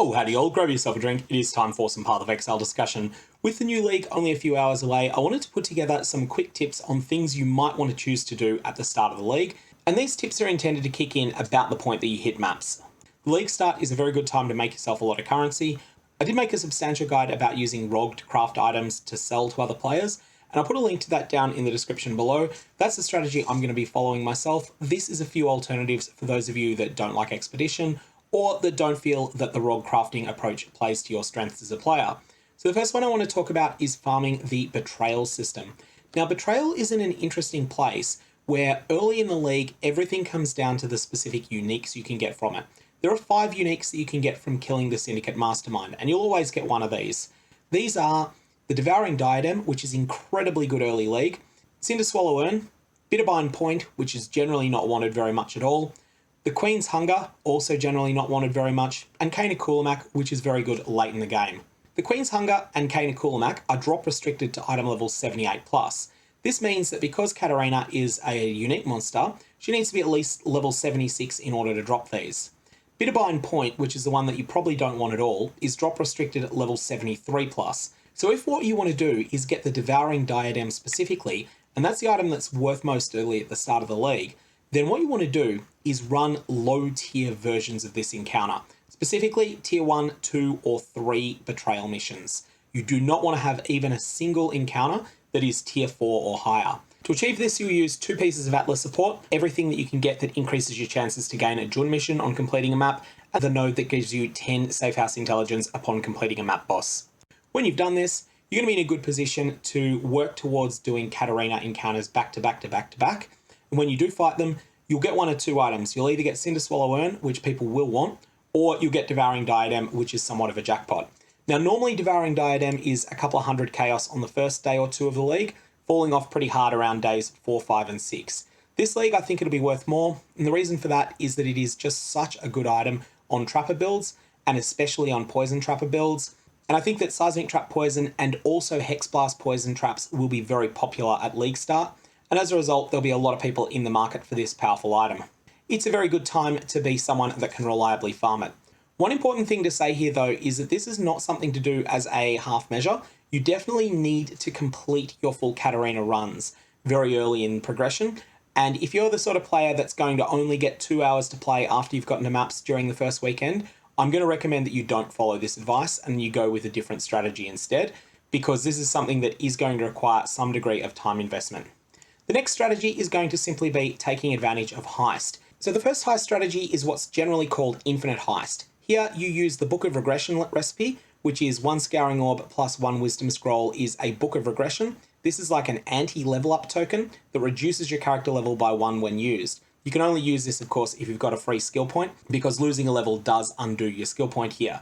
Oh, howdy all, grab yourself a drink. It is time for some PathOfExile discussion. With the new league only a few hours away, I wanted to put together some quick tips on things you might want to choose to do at the start of the league, and these tips are intended to kick in about the point that you hit maps. The league start is a very good time to make yourself a lot of currency. I did make a substantial guide about using ROG to craft items to sell to other players, and I'll put a link to that down in the description below. That's the strategy I'm going to be following myself. This is a few alternatives for those of you that don't like Expedition, or that don't feel that the ROG crafting approach plays to your strengths as a player. So the first one I want to talk about is farming the Betrayal system. Now, Betrayal is in an interesting place where early in the league, everything comes down to the specific uniques you can get from it. There are 5 uniques that you can get from killing the Syndicate Mastermind, and you'll always get one of these. These are the Devouring Diadem, which is incredibly good early league, Cinder Swallow Urn, Bitterbind Point, which is generally not wanted very much at all, the Queen's Hunger, also generally not wanted very much, and Cane of Coolamac, which is very good late in the game. The Queen's Hunger and Cane of Coolamac are drop restricted to item level 78+. This means that because Catarina is a unique monster, she needs to be at least level 76 in order to drop these. Bitterbind Point, which is the one that you probably don't want at all, is drop restricted at level 73+. So if what you want to do is get the Devouring Diadem specifically, and that's the item that's worth most early at the start of the league, then what you want to do is run low tier versions of this encounter, specifically tier 1, 2, or 3 betrayal missions. You do not want to have even a single encounter that is tier 4 or higher. To achieve this, you'll use 2 pieces of Atlas support, everything that you can get that increases your chances to gain a Jun mission on completing a map, and the node that gives you 10 safe house intelligence upon completing a map boss. When you've done this, you're going to be in a good position to work towards doing Catarina encounters back to back to back to back. And when you do fight them, you'll get 1 or 2 items. You'll either get Cinder Swallow Urn, which people will want, or you'll get Devouring Diadem, which is somewhat of a jackpot. Now, normally Devouring Diadem is a couple of hundred chaos on the first day or 2 of the league, falling off pretty hard around days 4, 5, and 6. This league, I think it'll be worth more, and the reason for that is that it is just such a good item on Trapper builds, and especially on Poison Trapper builds. And I think that Seismic Trap Poison and also Hex Blast Poison Traps will be very popular at league start, and as a result, there'll be a lot of people in the market for this powerful item. It's a very good time to be someone that can reliably farm it. One important thing to say here though is that this is not something to do as a half measure. You definitely need to complete your full Catarina runs very early in progression, and if you're the sort of player that's going to only get 2 hours to play after you've gotten to maps during the first weekend, I'm going to recommend that you don't follow this advice and you go with a different strategy instead, because this is something that is going to require some degree of time investment. The next strategy is going to simply be taking advantage of Heist. So the first Heist strategy is what's generally called Infinite Heist. Here you use the Book of Regression recipe, which is 1 Scouring Orb plus 1 Wisdom Scroll is a Book of Regression. This is like an anti-level up token that reduces your character level by 1 when used. You can only use this, of course, if you've got a free skill point, because losing a level does undo your skill point here.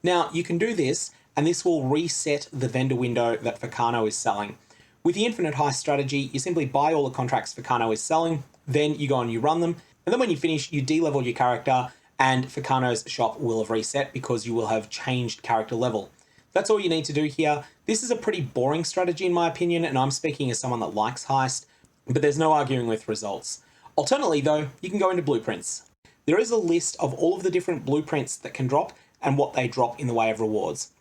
Now, you can do this, and this will reset the vendor window that Furcano is selling. With the Infinite Heist strategy, you simply buy all the contracts Furcano is selling, then you go and you run them, and then when you finish, you de-level your character, and Furcano's shop will have reset because you will have changed character level. That's all you need to do here. This is a pretty boring strategy in my opinion, and I'm speaking as someone that likes Heist, but there's no arguing with results. Alternately though, you can go into blueprints. There is a list of all of the different blueprints that can drop and what they drop in the way of rewards.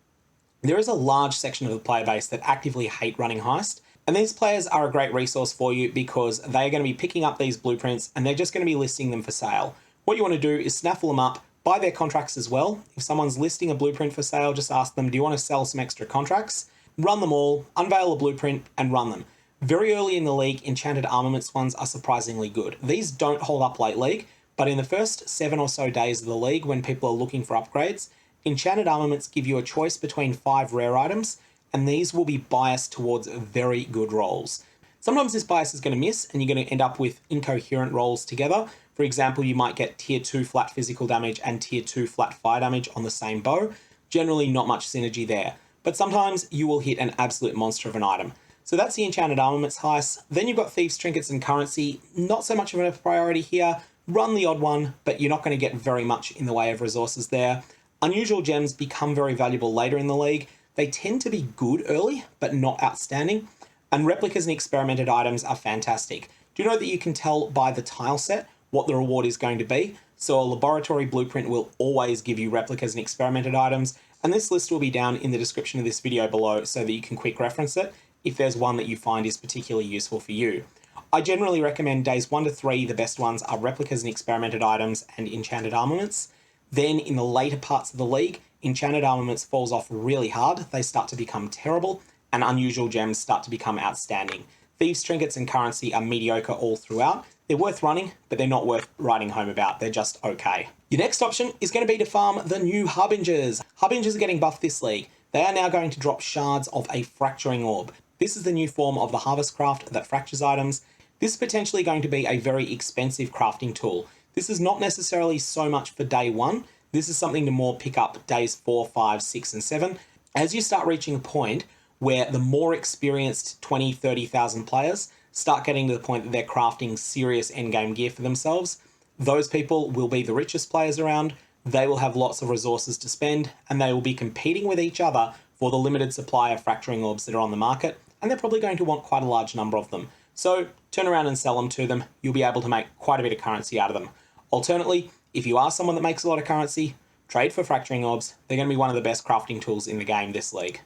There is a large section of the player base that actively hate running Heist, and these players are a great resource for you because they're going to be picking up these blueprints and they're just going to be listing them for sale. What you want to do is snaffle them up, buy their contracts as well. If someone's listing a blueprint for sale, just ask them, do you want to sell some extra contracts? Run them all, unveil a blueprint, and run them. Very early in the league, Enchanted Armaments ones are surprisingly good. These don't hold up late league, but in the first 7 or so days of the league when people are looking for upgrades, Enchanted Armaments give you a choice between 5 rare items, and these will be biased towards very good rolls. Sometimes this bias is going to miss, and you're going to end up with incoherent rolls together. For example, you might get tier 2 flat physical damage and tier 2 flat fire damage on the same bow. Generally not much synergy there, but sometimes you will hit an absolute monster of an item. So that's the Enchanted Armaments Heist. Then you've got Thieves, Trinkets, and Currency. Not so much of a priority here. Run the odd one, but you're not going to get very much in the way of resources there. Unusual gems become very valuable later in the league. They tend to be good early, but not outstanding. And replicas and experimented items are fantastic. Do you know that you can tell by the tile set what the reward is going to be? so a laboratory blueprint will always give you replicas and experimented items, and this list will be down in the description of this video below so that you can quick reference it if there's one that you find is particularly useful for you. I generally recommend days 1 to 3, the best ones are replicas and experimented items and enchanted armaments. Then in the later parts of the league, enchanted armaments falls off really hard, they start to become terrible, and unusual gems start to become outstanding. Thieves' trinkets and currency are mediocre all throughout. They're worth running, but they're not worth writing home about. They're just okay. Your next option is going to be to farm the new Harbingers. Harbingers are getting buffed this league. They are now going to drop shards of a fracturing orb. This is the new form of the harvest craft that fractures items. This is potentially going to be a very expensive crafting tool. This is not necessarily so much for day 1. This is something to more pick up days 4, 5, 6, and 7. As you start reaching a point where the more experienced 20, 30,000 players start getting to the point that they're crafting serious endgame gear for themselves, those people will be the richest players around, they will have lots of resources to spend, and they will be competing with each other for the limited supply of fracturing orbs that are on the market, and they're probably going to want quite a large number of them. So turn around and sell them to them, you'll be able to make quite a bit of currency out of them. Alternately, if you are someone that makes a lot of currency, trade for fracturing orbs, they're going to be one of the best crafting tools in the game this league.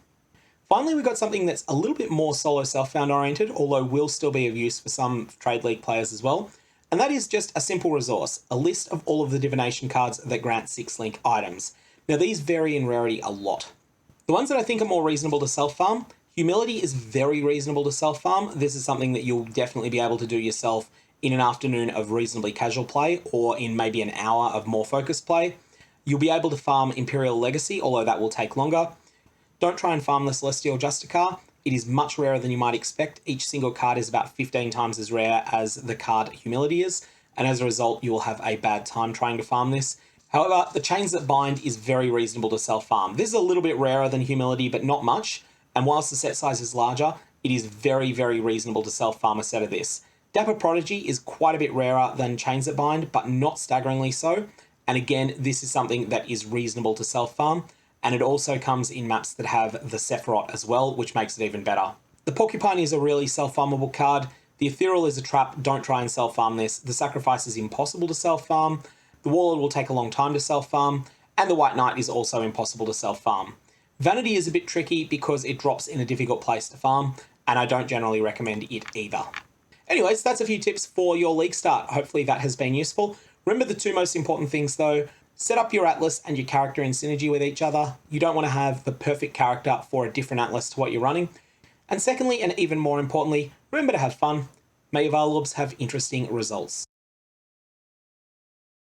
Finally, we've got something that's a little bit more solo self-found oriented, although will still be of use for some trade league players as well. And that is just a simple resource, a list of all of the divination cards that grant 6-link items. Now these vary in rarity a lot. The ones that I think are more reasonable to self-farm, Humility is very reasonable to self-farm. This is something that you'll definitely be able to do yourself in an afternoon of reasonably casual play, or in maybe an hour of more focused play. You'll be able to farm Imperial Legacy, although that will take longer. Don't try and farm the Celestial Justicar. It is much rarer than you might expect. Each single card is about 15 times as rare as the card Humility is, and as a result, you will have a bad time trying to farm this. However, the Chains That Bind is very reasonable to self-farm. This is a little bit rarer than Humility, but not much, and whilst the set size is larger, it is very, very reasonable to self-farm a set of this. Dapper Prodigy is quite a bit rarer than Chains That Bind, but not staggeringly so, and again, this is something that is reasonable to self-farm. And it also comes in maps that have the Sephiroth as well, which makes it even better. The Porcupine is a really self-farmable card. The Ethereal is a trap, don't try and self-farm this. The Sacrifice is impossible to self-farm. The Warlord will take a long time to self-farm. And the White Knight is also impossible to self-farm. Vanity is a bit tricky because it drops in a difficult place to farm, and I don't generally recommend it either. Anyways, that's a few tips for your league start. Hopefully that has been useful. Remember the 2 most important things though. Set up your atlas and your character in synergy with each other. You don't want to have the perfect character for a different atlas to what you're running. And secondly, and even more importantly, remember to have fun. May your Varlorbs have interesting results.